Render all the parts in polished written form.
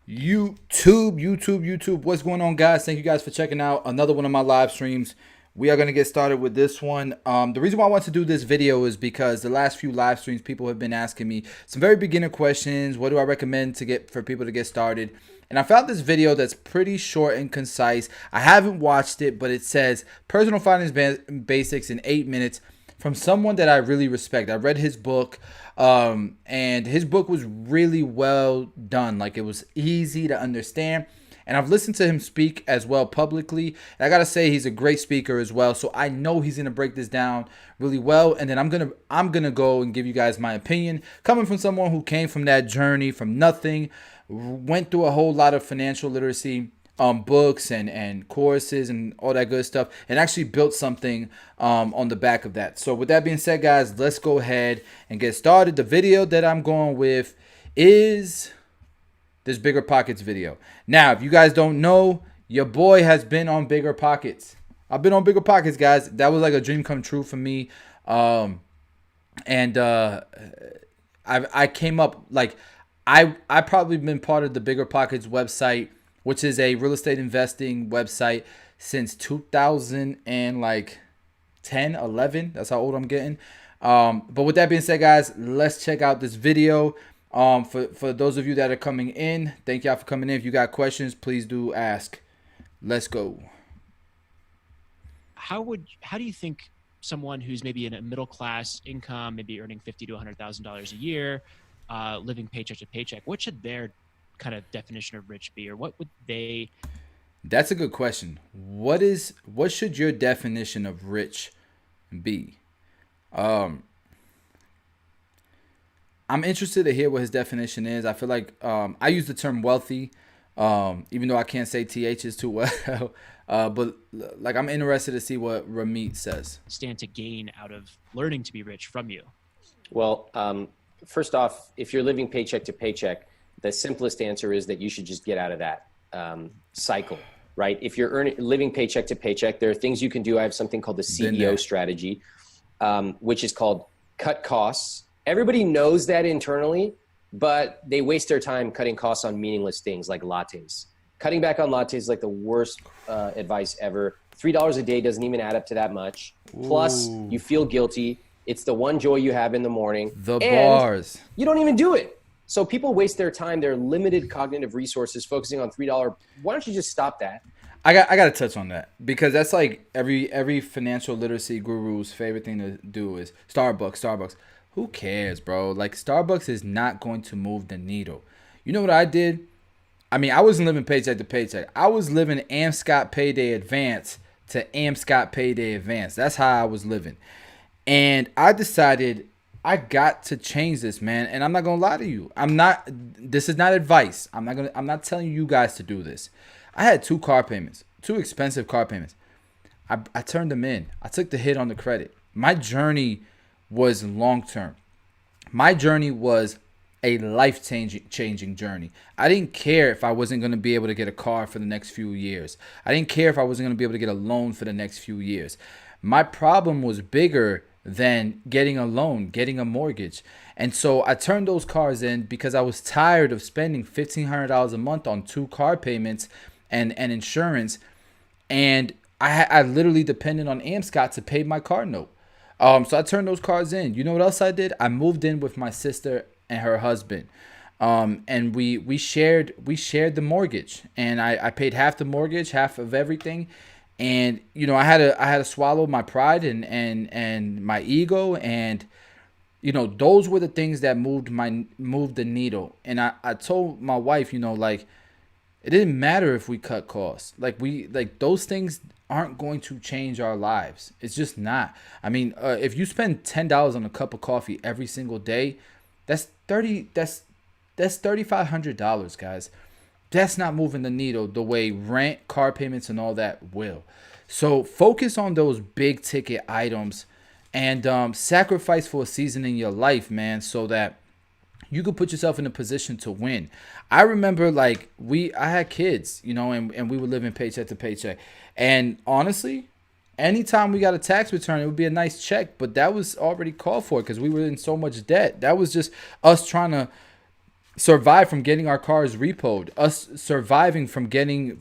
YouTube. What's going on, guys? Thank you guys for checking out another one of my live streams. We are going to get started with this one. The reason why I want to do this video is because the last few live streams, people have been asking me some very beginner questions. What do I recommend to get for people to get started? And I found this video that's pretty short and concise. I haven't watched it, but it says personal finance basics in 8 minutes from someone that I really respect. I read his book, and his book was really well done. Like, it was easy to understand. And I've listened to him speak as well publicly. And I gotta say, he's a great speaker as well. So I know he's gonna break this down really well. And then I'm gonna go and give you guys my opinion, coming from someone who came from that journey from nothing, went through a whole lot of financial literacy books and courses and all that good stuff, and actually built something on the back of that. So with that being said, guys, let's go ahead and get started. The video that I'm going with is this Bigger Pockets video. Now, if you guys don't know, your boy has been on Bigger Pockets. I've been on Bigger Pockets, guys. That was like a dream come true for me. And I came up, like, I probably been part of the Bigger Pockets website, which is a real estate investing website, since 2000 and like 10, 11. That's how old I'm getting. But with that being said, guys, let's check out this video. For those of you that are coming in, thank y'all for coming in. If you got questions, please do ask. Let's go. How do you think someone who's maybe in a middle class income, maybe earning $50,000 to $100,000 a year, living paycheck to paycheck, what should their kind of definition of rich be, or what would they? That's a good question. What should your definition of rich be? I'm interested to hear what his definition is. I feel like I use the term wealthy, even though I can't say THs too well. But like, I'm interested to see what Ramit says. Stand to gain out of learning to be rich from you? Well, first off, if you're living paycheck to paycheck, the simplest answer is that you should just get out of that cycle, right? If you're living paycheck to paycheck, there are things you can do. I have something called the CEO strategy, which is called cut costs. Everybody knows that internally, but they waste their time cutting costs on meaningless things like lattes. Cutting back on lattes is like the worst advice ever. $3 a day doesn't even add up to that much. Plus, you feel guilty. It's the one joy you have in the morning. The bars. You don't even do it. So people waste their time, their limited cognitive resources focusing on $3. Why don't you just stop that? I got to touch on that, because that's like every financial literacy guru's favorite thing to do is Starbucks. Who cares, bro? Like, Starbucks is not going to move the needle. You know what I did? I mean, I wasn't living paycheck to paycheck. I was living AmScot Payday Advance to AmScot Payday Advance. That's how I was living. And I decided I got to change this, man. And I'm not gonna lie to you. This is not advice. I'm not telling you guys to do this. I had two expensive car payments. I turned them in. I took the hit on the credit. My journey was long term. My journey was a life-changing journey. I didn't care if I wasn't going to be able to get a car for the next few years. I didn't care if I wasn't going to be able to get a loan for the next few years. My problem was bigger than getting a loan, getting a mortgage. And so I turned those cars in because I was tired of spending $1,500 a month on two car payments and insurance. And I literally depended on AmScot to pay my car note. So I turned those cars in. You know what else I did? I moved in with my sister and her husband. And we shared the mortgage. And I paid half the mortgage, half of everything. And you know, I had to swallow my pride and my ego, and you know, those were the things that moved the needle. And I told my wife, you know, like, it didn't matter if we cut costs. Like, those things aren't going to change our lives. It's just not. I mean, if you spend $10 on a cup of coffee every single day, that's $3,500, guys. That's not moving the needle the way rent, car payments, and all that will. So focus on those big ticket items and sacrifice for a season in your life, man, so that you could put yourself in a position to win. I remember, like, I had kids, you know, and we were living paycheck to paycheck. And honestly, anytime we got a tax return, it would be a nice check, but that was already called for because we were in so much debt. That was just us trying to survived from getting our cars repoed, us surviving from getting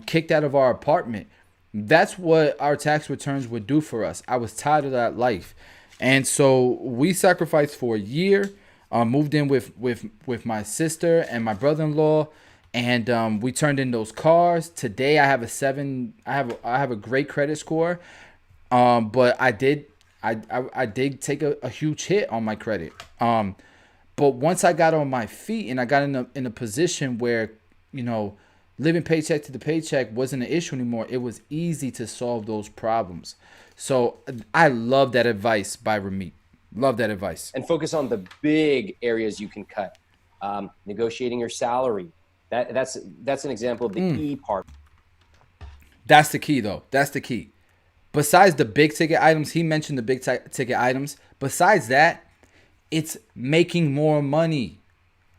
kicked out of our apartment. That's what our tax returns would do for us. I was tired of that life, and so we sacrificed for a year. Moved in with my sister and my brother-in-law, and we turned in those cars. Today I have a 7. I have a great credit score, but I did take a huge hit on my credit. But once I got on my feet and I got in a position where, living paycheck to the paycheck wasn't an issue anymore, it was easy to solve those problems. So I love that advice by Ramit. Love that advice. And focus on the big areas you can cut. Negotiating your salary. That's an example of the E part. That's the key, though. That's the key. Besides the big ticket items, he mentioned the big ticket items. Besides that, it's making more money.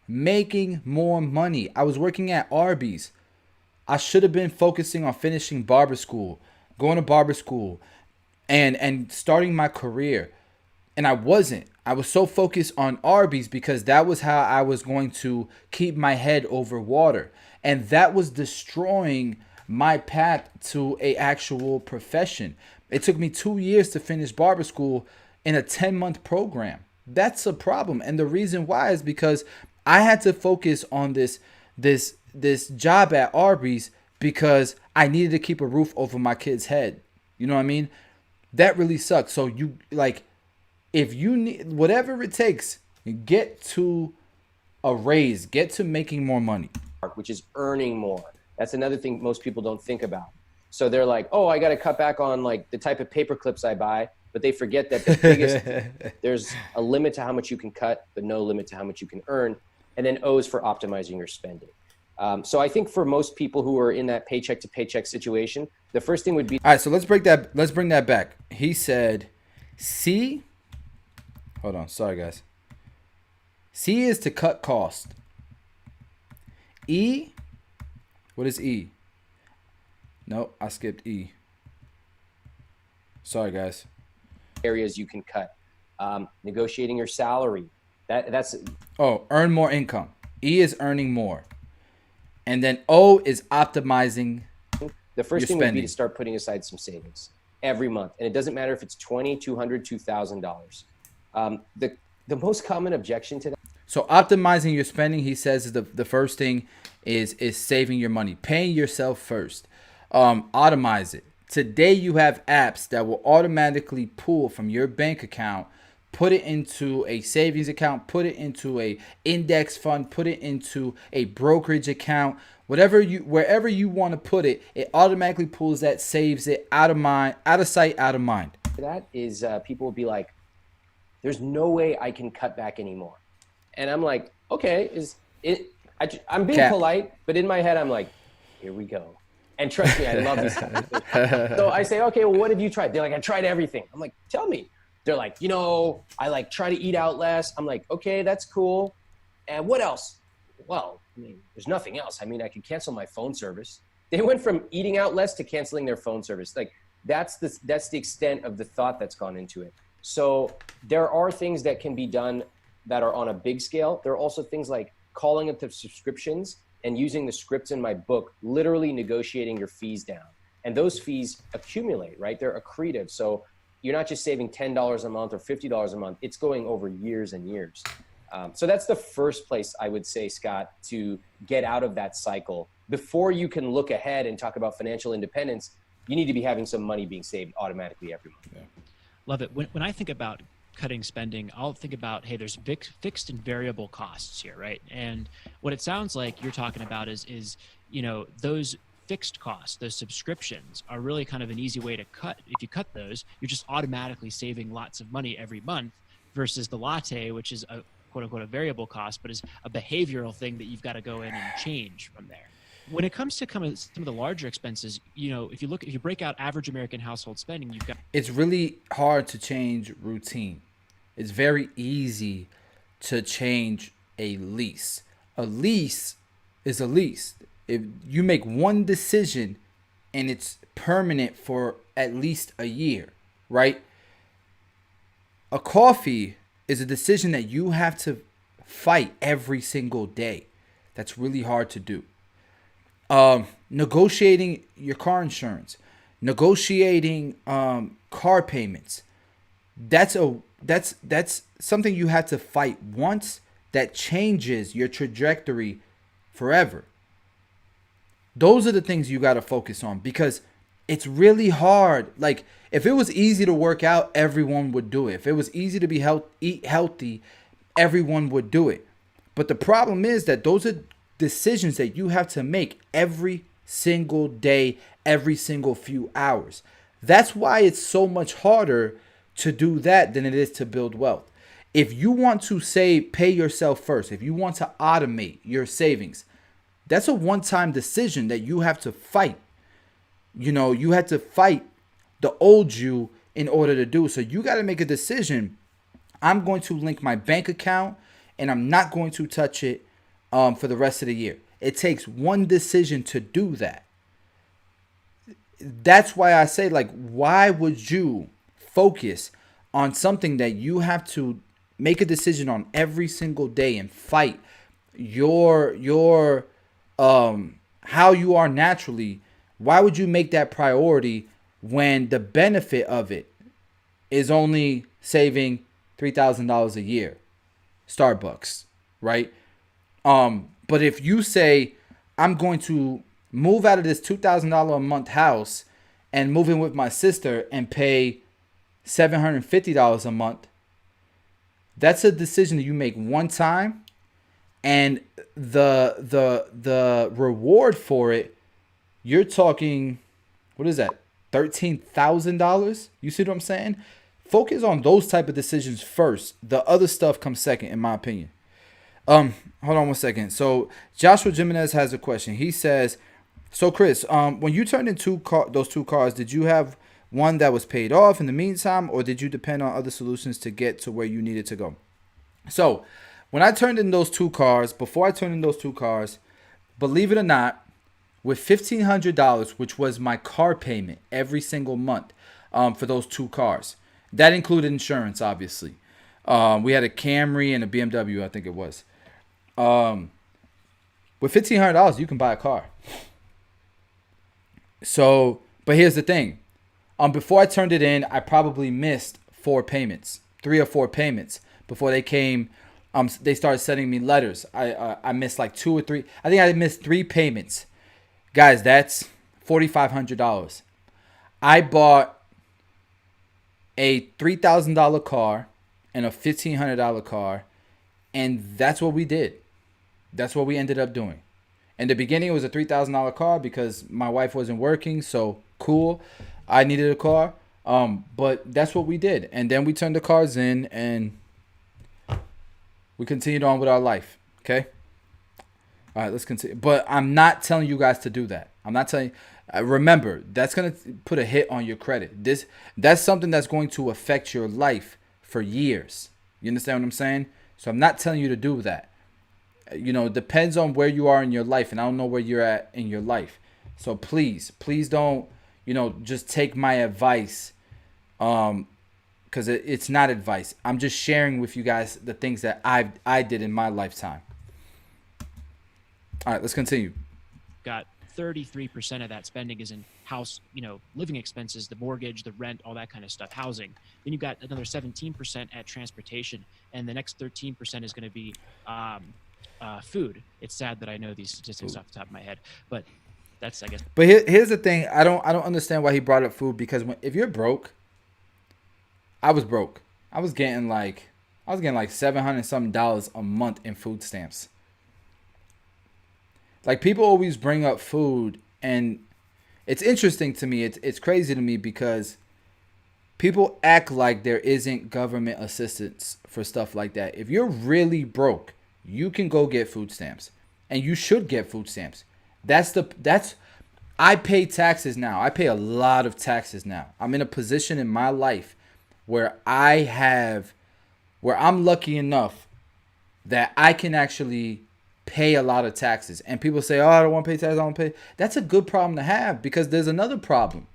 Making more money. I was working at Arby's. I should have been focusing on finishing barber school, going to barber school, and starting my career. And I wasn't. I was so focused on Arby's because that was how I was going to keep my head over water. And that was destroying my path to a actual profession. It took me 2 years to finish barber school in a 10-month program. That's a problem. And the reason why is because I had to focus on this job at Arby's because I needed to keep a roof over my kid's head. You know what I mean? That really sucks. So if you need whatever it takes, get to a raise, get to making more money, which is earning more. That's another thing most people don't think about. So they're like, oh, I got to cut back on like the type of paper clips I buy, but they forget that the biggest there's a limit to how much you can cut, but no limit to how much you can earn. And then O is for optimizing your spending. So I think for most people who are in that paycheck to paycheck situation, the first thing would be. All right, so let's bring that back. He said, C. Hold on, sorry guys. C is to cut cost. E. What is E? No, I skipped E. Sorry guys. Areas you can cut. Negotiating your salary. That's. Oh, earn more income. E is earning more. And then O is optimizing. The first thing would be to start putting aside some savings every month. And it doesn't matter if it's $20, $200, $2,000. The most common objection to that. So optimizing your spending, he says, is the first thing is saving your money, paying yourself first. Automize it. Today you have apps that will automatically pull from your bank account, put it into a savings account, put it into a index fund, put it into a brokerage account, wherever you want to put it, it automatically pulls that, saves it, out of mind, out of sight, out of mind. That is, people will be like, there's no way I can cut back anymore. And I'm like, okay, I'm being polite, but in my head, I'm like, here we go. And trust me, I love these guys. So I say, okay, well, what have you tried? They're like, I tried everything. I'm like, tell me. They're like, I like try to eat out less. I'm like, okay, that's cool. And what else? Well, there's nothing else. I mean, I could cancel my phone service. They went from eating out less to canceling their phone service. Like that's the extent of the thought that's gone into it. So there are things that can be done that are on a big scale. There are also things like calling up the subscriptions and using the scripts in my book, literally negotiating your fees down. And those fees accumulate, right? They're accretive. So you're not just saving $10 a month or $50 a month. It's going over years and years. So that's the first place I would say, Scott, to get out of that cycle. Before you can look ahead and talk about financial independence, you need to be having some money being saved automatically every month. Yeah. Love it. When I think about cutting spending, I'll think about, hey, there's fixed and variable costs here, right? And what it sounds like you're talking about is those fixed costs, those subscriptions are really kind of an easy way to cut. If you cut those, you're just automatically saving lots of money every month versus the latte, which is a quote unquote a variable cost, but is a behavioral thing that you've got to go in and change from there. When it comes to some of the larger expenses, if you break out average American household spending, you've got. It's really hard to change routine. It's very easy to change a lease. A lease is a lease. If you make one decision and it's permanent for at least a year, right? A coffee is a decision that you have to fight every single day. That's really hard to do. Negotiating your car insurance, negotiating car payments. That's something you have to fight once. That changes your trajectory forever. Those are the things you got to focus on, because it's really hard. Like, if it was easy to work out, everyone would do it. If it was easy to eat healthy, everyone would do it. But the problem is that those are decisions that you have to make every single day, every single few hours. That's why it's so much harder to do that than it is to build wealth. If you want to pay yourself first, if you want to automate your savings, that's a one-time decision that you have to fight. You had to fight the old you in order to do. So you got to make a decision. I'm going to link my bank account and I'm not going to touch it for the rest of the year. It takes one decision to do that. That's why I say, like, why would you focus on something that you have to make a decision on every single day and fight your how you are naturally? Why would you make that priority when the benefit of it is only saving $3,000 a year? Starbucks, right? But if you say, I'm going to move out of this $2,000 a month house and move in with my sister and pay $750 a month, that's a decision that you make one time, and the reward for it, you're talking, what is that, $13,000? You see what I'm saying? Focus on those type of decisions first. The other stuff comes second, in my opinion. Hold on one second. So Joshua Jimenez has a question. He says, so Chris, when you turned in those two cars, did you have one that was paid off in the meantime, or did you depend on other solutions to get to where you needed to go? So when I turned in those two cars, before I turned in those two cars, believe it or not, with $1,500, which was my car payment every single month for those two cars, that included insurance, obviously. We had a Camry and a BMW, I think it was. With $1,500, you can buy a car. So, but here's the thing. Before I turned it in, I probably missed 3 or 4 payments before they came. They started sending me letters. I missed like 2 or 3. I think I missed 3 payments. Guys, that's $4,500. I bought a $3,000 car and a $1,500 car, and that's what we did. That's what we ended up doing. In the beginning, it was a $3,000 car because my wife wasn't working, so cool. I needed a car, but that's what we did. And then we turned the cars in, and we continued on with our life, okay? All right, let's continue. But I'm not telling you guys to do that. I'm not telling you. Remember, that's going to put a hit on your credit. That's something that's going to affect your life for years. You understand what I'm saying? So I'm not telling you to do that. It depends on where you are in your life, and I don't know where you're at in your life. So please don't, just take my advice, because it's not advice. I'm just sharing with you guys the things that I did in my lifetime. All right, let's continue. Got 33% of that spending is in house, living expenses, the mortgage, the rent, all that kind of stuff, housing. Then you've got another 17% at transportation, and the next 13% is going to be food. It's sad that I know these statistics off the top of my head, but that's, I guess. But here's the thing. I don't understand why he brought up food, because if you're broke, I was broke. I was getting like $700 something a month in food stamps. Like, people always bring up food, and it's interesting to me. It's crazy to me because people act like there isn't government assistance for stuff like that. If you're really broke, you can go get food stamps, and you should get food stamps. I pay taxes now. I pay a lot of taxes now. I'm in a position in my life where I'm lucky enough that I can actually pay a lot of taxes. And people say, oh, I don't want to pay taxes. I don't pay. That's a good problem to have, because there's another problem.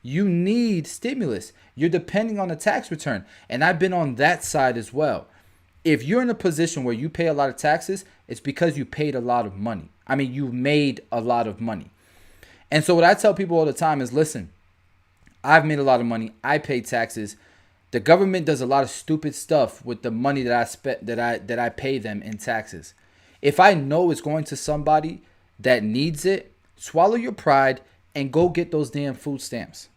You need stimulus. You're depending on a tax return. And I've been on that side as well. if you're in a position where you pay a lot of taxes, it's because you paid a lot of money. I mean, you made a lot of money. And so what I tell people all the time is, listen, I've made a lot of money. I pay taxes. The government does a lot of stupid stuff with the money that I spent that I pay them in taxes. If I know it's going to somebody that needs it, swallow your pride and go get those damn food stamps.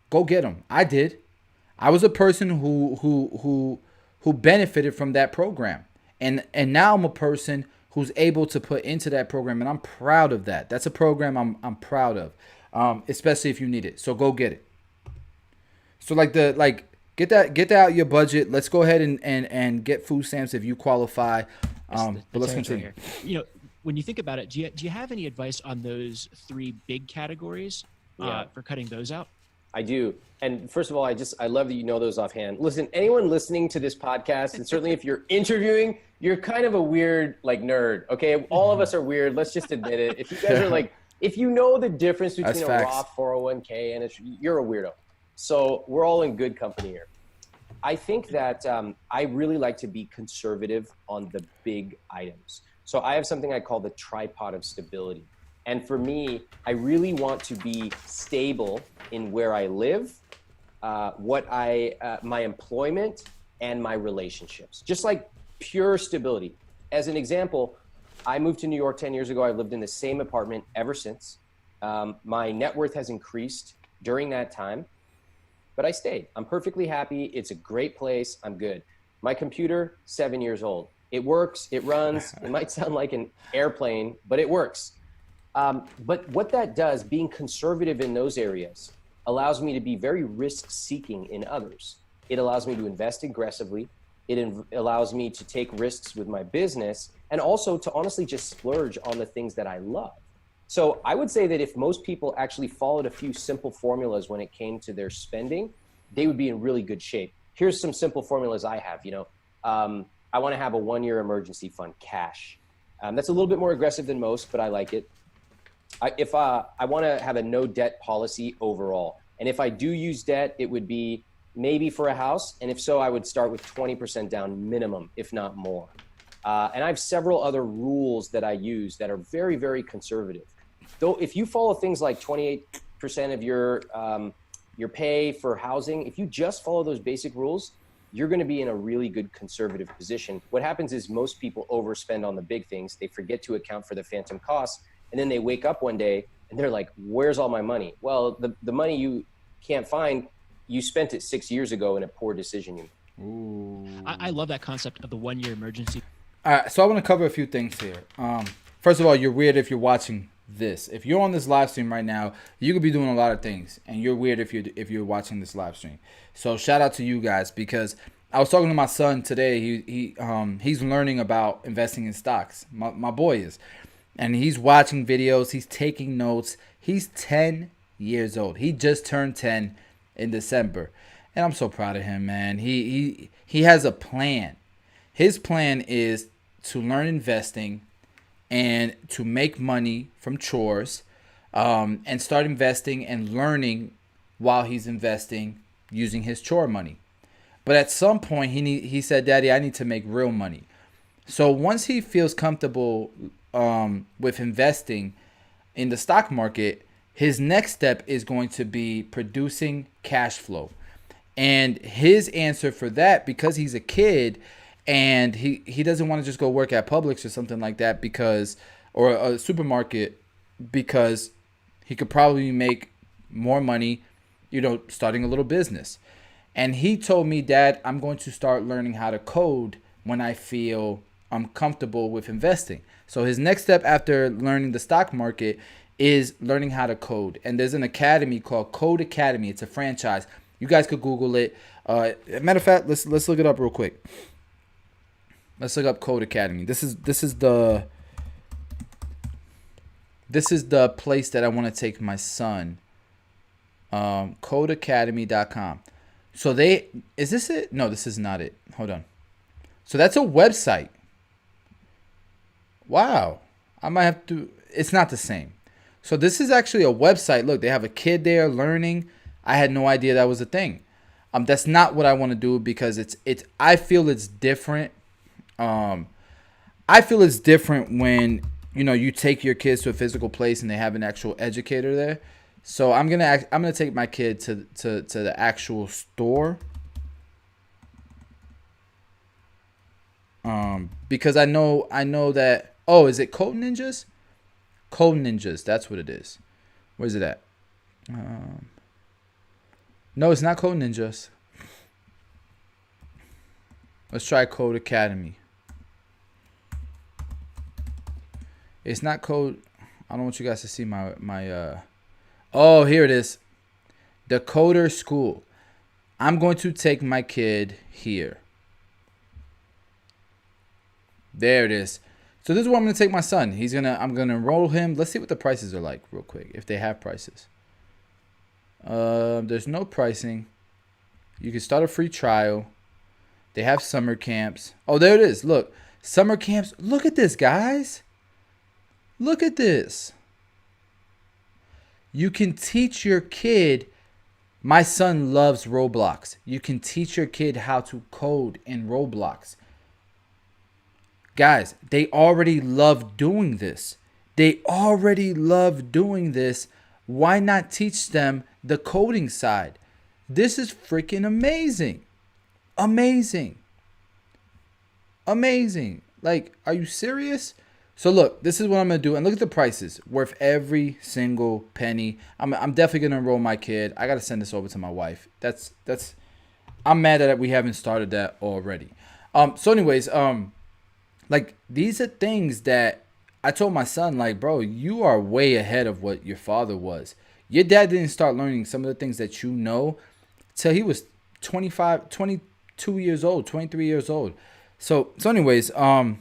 Go get them. I did. I was a person who benefited from that program. And now I'm a person who's able to put into that program, and I'm proud of that. That's a program I'm proud of, especially if you need it. So go get it. So get that out your budget. Let's go ahead and get food stamps if you qualify. But let's continue. Here. When you think about it, do you have any advice on those three big categories for cutting those out? I do. And first of all, I love that you know those offhand. Listen, anyone listening to this podcast, and certainly if you're interviewing, you're kind of a weird nerd. Okay, all of us are weird. Let's just admit it. If you guys are if you know the difference between a Roth 401k and you're a weirdo. So we're all in good company here. I think that I really like to be conservative on the big items. So I have something I call the tripod of stability. And for me, I really want to be stable in where I live, my employment, and my relationships. Just like pure stability. As an example, I moved to New York 10 years ago. I've lived in the same apartment ever since. My net worth has increased during that time, but I stayed. I'm perfectly happy. It's a great place. I'm good. My computer, 7 years old. It works. It runs. It might sound like an airplane, but it works. But what that does, being conservative in those areas, allows me to be very risk-seeking in others. It allows me to invest aggressively. It allows me to take risks with my business, and also to honestly just splurge on the things that I love. So I would say that if most people actually followed a few simple formulas when it came to their spending, they would be in really good shape. Here's some simple formulas I have. I want to have a 1-year emergency fund, cash. That's a little bit more aggressive than most, but I like it. I want to have a no debt policy overall. And if I do use debt, it would be maybe for a house. And if so, I would start with 20% down minimum, if not more. And I have several other rules that I use that are very, very conservative. Though if you follow things like 28% of your pay for housing, if you just follow those basic rules, you're going to be in a really good conservative position. What happens is most people overspend on the big things. They forget to account for the phantom costs. And then they wake up one day and they're like, where's all my money? Well, the money you can't find, you spent it 6 years ago in a poor decision you made. Ooh. I love that concept of the 1-year emergency. All right, so I want to cover a few things here. First of all, you're weird if you're watching this. If you're on this live stream right now, you could be doing a lot of things, and you're weird if you're watching this live stream. So shout out to you guys, because I was talking to my son today. He's learning about investing in stocks. My boy is. And he's watching videos. He's taking notes. He's 10 years old. He just turned 10 in December. And I'm so proud of him, man. He has a plan. His plan is to learn investing and to make money from chores, and start investing and learning while he's investing using his chore money. But at some point, he said, Daddy, I need to make real money. So once he feels comfortable with investing in the stock market, his next step is going to be producing cash flow. And his answer for that, because he's a kid and he doesn't want to just go work at Publix or something like that, or a supermarket, because he could probably make more money, starting a little business. And he told me, Dad, I'm going to start learning how to code when I feel I'm comfortable with investing. So his next step after learning the stock market is learning how to code. And there's an academy called Code Academy. It's a franchise. You guys could Google it. Matter of fact, let's look it up real quick. Let's look up Code Academy. This is the place that I want to take my son. Codeacademy.com. So is this it? No, this is not it. Hold on. So that's a website. Wow. I might have to. It's not the same. So this is actually a website. Look, they have a kid there learning. I had no idea that was a thing. That's not what I want to do because it's. I feel it's different. Um, I feel it's different when you take your kids to a physical place and they have an actual educator there. So I'm gonna take my kid to the actual store. Because I know that. Oh, is it Code Ninjas? Code Ninjas. That's what it is. Where's it at? No, it's not Code Ninjas. Let's try Code Academy. It's not Code. I don't want you guys to see my. Oh, here it is. The Coder School. I'm going to take my kid here. There it is. So this is where I'm going to take my son. I'm going to enroll him. Let's see what the prices are like real quick, if they have prices. There's no pricing. You can start a free trial. They have summer camps. Oh, there it is. Look, summer camps. Look at this, guys. Look at this. You can teach your kid. My son loves Roblox. You can teach your kid how to code in Roblox. Guys, they already love doing this. Why not teach them the coding side? This is freaking amazing. Amazing. Like, are you serious? So look, this is what I'm going to do. And look at the prices. Worth every single penny. I'm definitely going to enroll my kid. I got to send this over to my wife. I'm mad that we haven't started that already. So anyways, like, these are things that I told my son, like, bro, you are way ahead of what your father was. Your dad didn't start learning some of the things that you know till he was 22 years old, 23 years old. So anyways, okay,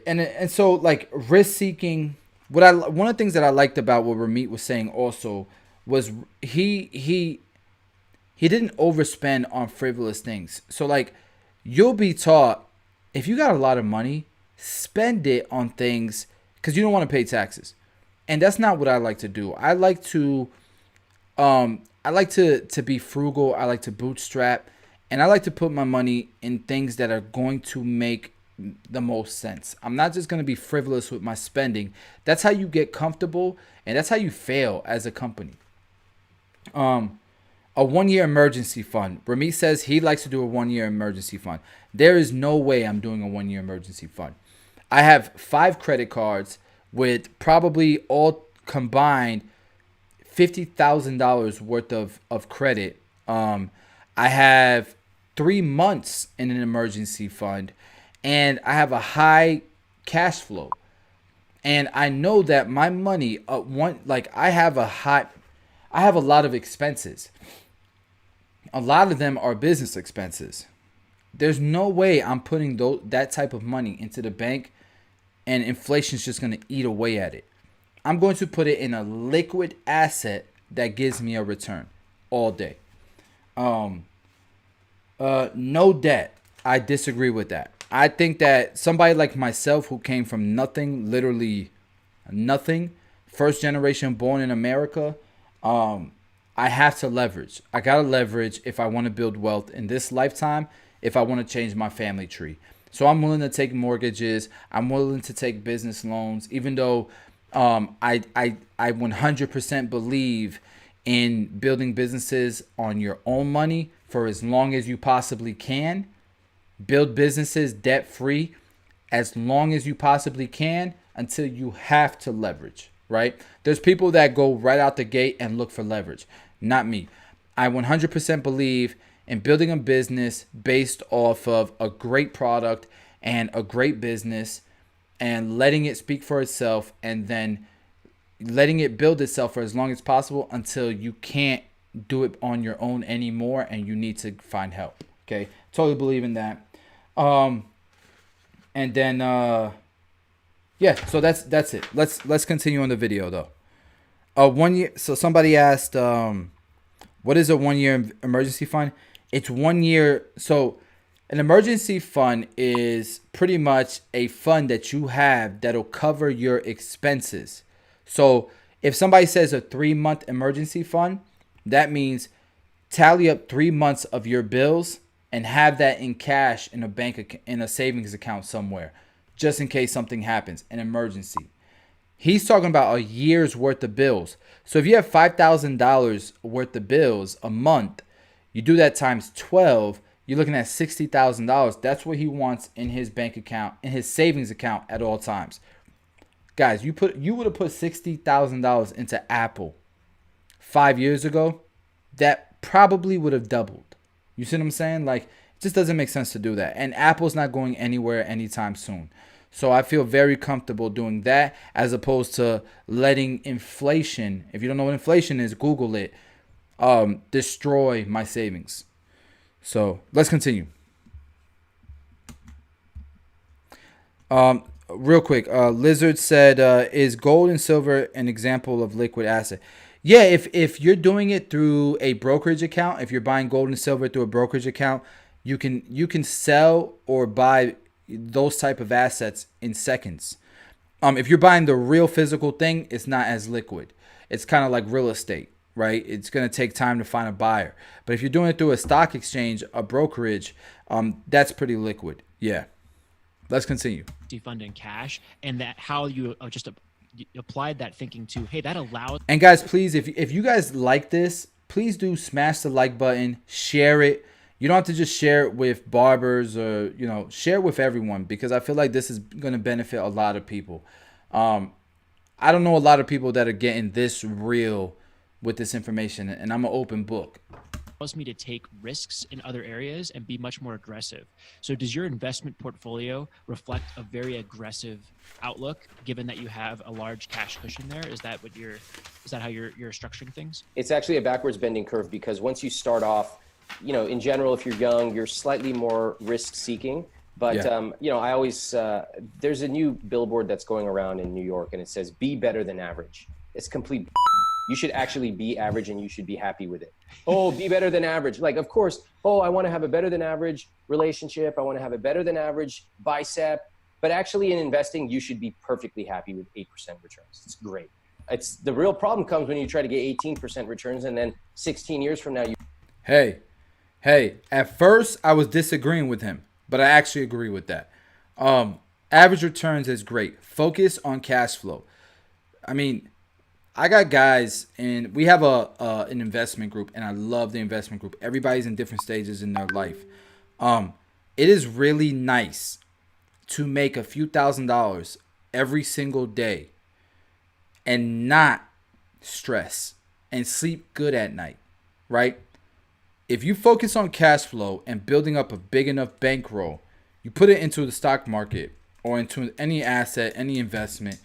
and so, like, risk seeking. One of the things that I liked about what Ramit was saying also was he didn't overspend on frivolous things. So, like, you'll be taught, if you got a lot of money, spend it on things because you don't want to pay taxes. And that's not what I like to do. I like to be frugal. I like to bootstrap, and I like to put my money in things that are going to make the most sense. I'm not just going to be frivolous with my spending. That's how you get comfortable, and that's how you fail as a company. A 1-year emergency fund. Ramit says he likes to do a 1-year emergency fund. There is no way I'm doing a 1-year emergency fund. I have 5 credit cards with probably all combined $50,000 worth of credit. I have 3 months in an emergency fund, and I have a high cash flow. And I know that my money, I have a lot of expenses. A lot of them are business expenses. There's no way I'm putting that type of money into the bank and inflation's just going to eat away at it. I'm going to put it in a liquid asset that gives me a return all day. No debt. I disagree with that. I think that somebody like myself who came from nothing, literally nothing, first generation born in America, I have to leverage. I got to leverage if I want to build wealth in this lifetime, if I want to change my family tree. So I'm willing to take mortgages. I'm willing to take business loans, even though I 100% believe in building businesses on your own money for as long as you possibly can. Build businesses debt-free as long as you possibly can until you have to leverage, right? There's people that go right out the gate and look for leverage. Not me. I 100% believe in building a business based off of a great product and a great business and letting it speak for itself and then letting it build itself for as long as possible until you can't do it on your own anymore and you need to find help. Okay? Totally believe in that. And then yeah, so that's it. Let's continue on the video though. 1 year. So somebody asked, what is a 1-year emergency fund? It's 1 year. So an emergency fund is pretty much a fund that you have that'll cover your expenses. So if somebody says a 3-month emergency fund, that means tally up 3 months of your bills and have that in cash in a in a savings account somewhere, just in case something happens, an emergency. He's talking about a year's worth of bills. So if you have $5,000 worth of bills a month, you do that times 12, you're looking at $60,000. That's what he wants in his bank account, in his savings account at all times. Guys, you would have put $60,000 into Apple 5 years ago, that probably would have doubled. You see what I'm saying? Like, it just doesn't make sense to do that. And Apple's not going anywhere anytime soon. So I feel very comfortable doing that as opposed to letting inflation, if you don't know what inflation is, Google it, destroy my savings. So let's continue. Real quick, Lizard said, is gold and silver an example of liquid asset? Yeah, if you're doing it through a brokerage account, if you're buying gold and silver through a brokerage account, you can sell or buy those type of assets in seconds. If you're buying the real physical thing, it's not as liquid. It's kind of like real estate, right? It's going to take time to find a buyer. But if you're doing it through a stock exchange, a brokerage, that's pretty liquid. Yeah. Let's continue. Fund in cash, and that how you applied that thinking to, hey, that allows. And guys, please, if you guys like this, please do smash the like button, share it. You don't have to just share it with barbers or, share it with everyone, because I feel like this is going to benefit a lot of people. I don't know a lot of people that are getting this real with this information, and I'm an open book. Allows me to take risks in other areas and be much more aggressive. So does your investment portfolio reflect a very aggressive outlook, given that you have a large cash cushion there? Is that how you're structuring things? It's actually a backwards bending curve, because once you start off, in general, if you're young, you're slightly more risk seeking. But, Yeah. I always, there's a new billboard that's going around in New York, and it says, be better than average. It's complete. You should actually be average, and you should be happy with it. Oh, be better than average. Like, of course, I want to have a better than average relationship. I want to have a better than average bicep. But actually in investing, you should be perfectly happy with 8% returns. It's great. It's the real problem comes when you try to get 18% returns, and then 16 years from now, Hey, at first I was disagreeing with him, but I actually agree with that. Average returns is great. Focus on cash flow. I mean, I got guys, and we have an investment group, and I love the investment group. Everybody's in different stages in their life. It is really nice to make a few $1,000s every single day and not stress and sleep good at night, right? If you focus on cash flow and building up a big enough bankroll, you put it into the stock market or into any asset, any investment,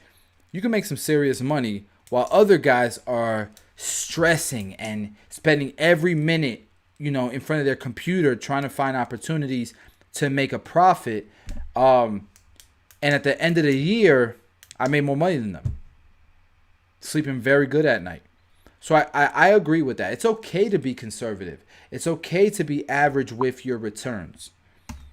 you can make some serious money, while other guys are stressing and spending every minute, in front of their computer trying to find opportunities to make a profit. And at the end of the year, I made more money than them. Sleeping very good at night. So I agree with that. It's okay to be conservative. It's okay to be average with your returns.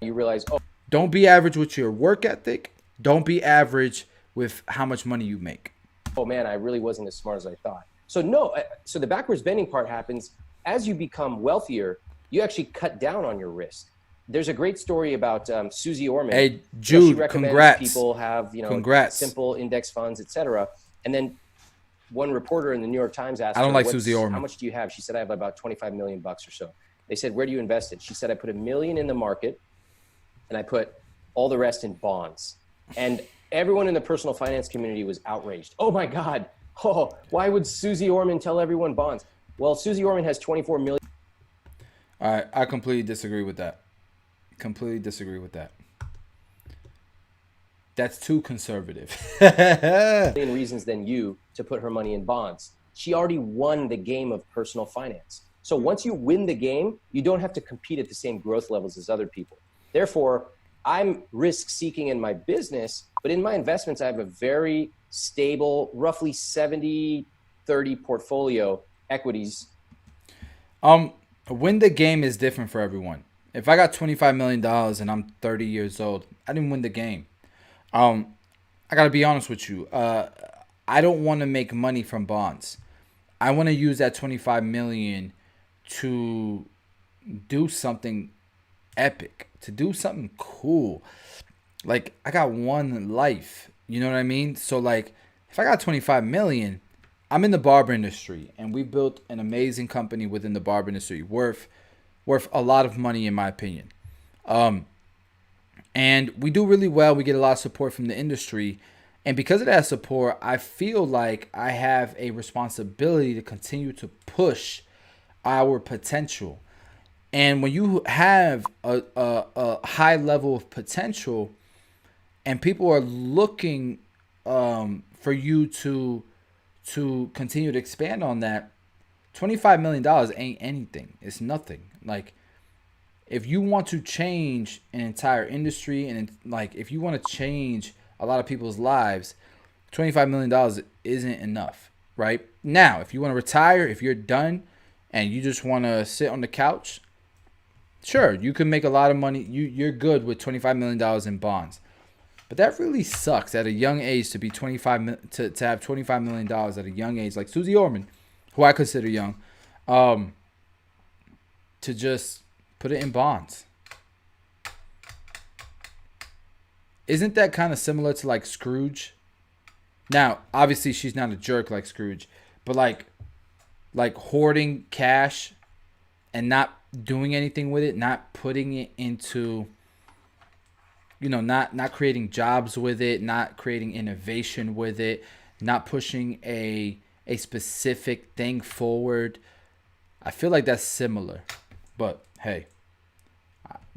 you realize, Don't be average with your work ethic. Don't be average with how much money you make. oh man, I really wasn't as smart as I thought. So the backwards bending part happens as you become wealthier. You actually cut down on your risk. There's a great story about Susie Orman. Hey, Jude, she recommends congrats. people have Congrats. simple index funds, etc. And then one reporter in the New York Times asked I don't her, like Susie Orman. how much do you have? She said, I have about $25 million or so. They said, where do you invest it? She said, I put $1 million in the market and I put all the rest in bonds. And everyone in the personal finance community was outraged. Oh my God. Oh, why would Susie Orman tell everyone bonds? Well, Susie Orman has 24 million. All right, I completely disagree with that. Completely disagree with that. That's too conservative. Million reasons than you to put her money in bonds. She already won the game of personal finance. So once you win the game, you don't have to compete at the same growth levels as other people. Therefore, I'm risk seeking in my business, but in my investments, I have a very stable, roughly 70-30 portfolio equities. Win the game is different for everyone. If I got $25 million and I'm 30 years old, I didn't win the game. I got to be honest with you. I I don't want to make money from bonds. I want to use that 25 million to do something epic, to do something cool. Like, I got one life, you know what I mean? So like, if I got 25 million, I'm in the barber industry, and we built an amazing company within the barber industry, worth a lot of money in my opinion. And we do really well. We get a lot of support from the industry. And because of that support, I feel like I have a responsibility to continue to push our potential. And when you have a high level of potential and people are looking for you to continue to expand on that, $25 million ain't anything. It's nothing. Like, if you want to change an entire industry, and like if you want to change a lot of people's lives, $25 million isn't enough, right? Now, if you want to retire, if you're done and you just want to sit on the couch, sure, you can make a lot of money. You're good with $25 million in bonds. But that really sucks at a young age to be 25 to have $25 million at a young age, like Susie Orman, who I consider young, to just put it in bonds. Isn't that kind of similar to like Scrooge? Now, obviously she's not a jerk like Scrooge, but like hoarding cash and not doing anything with it, not putting it into, not creating jobs with it, not creating innovation with it, not pushing a specific thing forward. I feel like that's similar, but hey,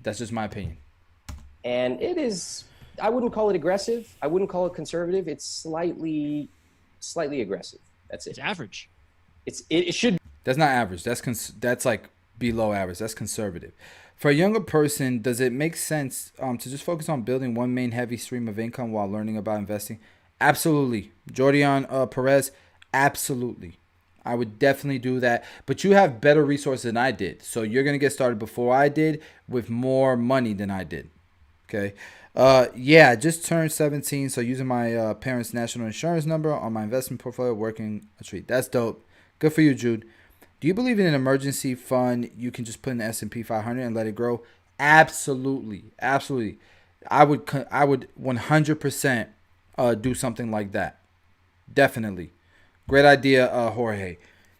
that's just my opinion. And it is, I wouldn't call it aggressive. I wouldn't call it conservative. It's slightly aggressive. That's it. It's average. It should. That's not average. That's like below average. That's conservative. For a younger person, does it make sense to just focus on building one main heavy stream of income while learning about investing? Absolutely. Jordian Perez, absolutely. I would definitely do that. But you have better resources than I did. So you're going to get started before I did with more money than I did. Okay. Yeah, I just turned 17. So using my parents' national insurance number on my investment portfolio, working a treat. That's dope. Good for you, Jude. Do you believe in an emergency fund you can just put in the S&P 500 and let it grow? Absolutely. Absolutely. I would 100% do something like that. Definitely. Great idea, Jorge.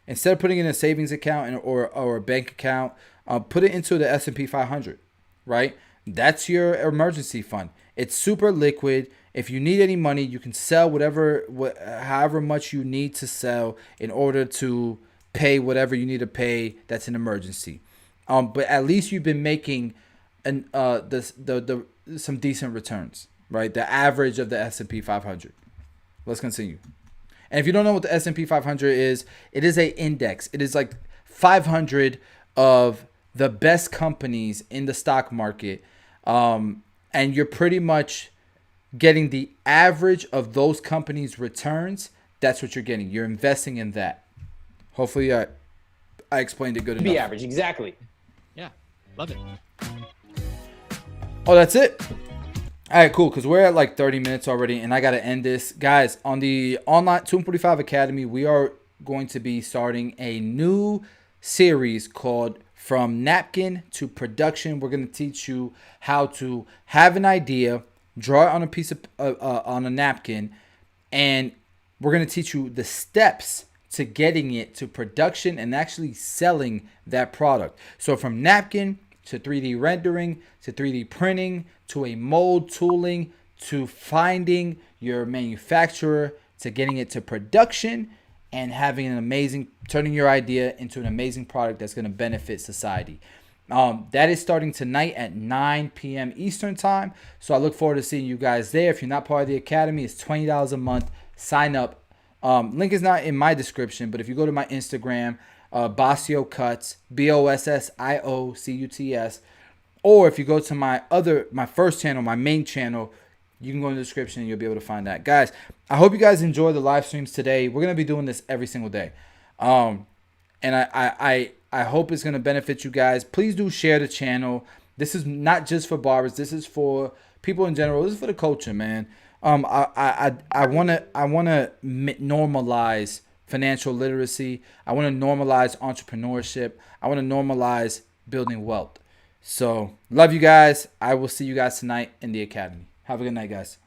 Instead of putting it in a savings account or a bank account, put it into the S&P 500, right? That's your emergency fund. It's super liquid. If you need any money, you can sell however much you need to sell in order to pay whatever you need to pay. That's an emergency. But at least you've been making some decent returns, right? The average of the S&P 500. Let's continue. And if you don't know what the S&P 500 is, it is an index. It is like 500 of the best companies in the stock market. And you're pretty much getting the average of those companies' returns. That's what you're getting. You're investing in that. Hopefully I explained it good enough. Be average, exactly. Yeah, love it. Oh, that's it? All right, cool, because we're at like 30 minutes already, and I got to end this. Guys, on the online 245 Academy, we are going to be starting a new series called From Napkin to Production. We're going to teach you how to have an idea, draw it on a piece of on a napkin, and we're going to teach you the steps to getting it to production and actually selling that product. So from napkin to 3D rendering, to 3D printing, to a mold tooling, to finding your manufacturer, to getting it to production and having turning your idea into an amazing product that's going to benefit society. That is starting tonight at 9 p.m. Eastern time. So I look forward to seeing you guys there. If you're not part of the Academy, it's $20 a month. Sign up. Link is not in my description, but if you go to my Instagram, Bossio Cuts, BOSSIOCUTS, or if you go to my first channel, my main channel, you can go in the description and you'll be able to find that. Guys, I hope you guys enjoy the live streams today. We're going to be doing this every single day. And I hope it's going to benefit you guys. Please do share the channel. This is not just for barbers. This is for people in general. This is for the culture, man. I wanna normalize financial literacy. I want to normalize entrepreneurship. I want to normalize building wealth. So love you guys. I will see you guys tonight in the academy. Have a good night, guys.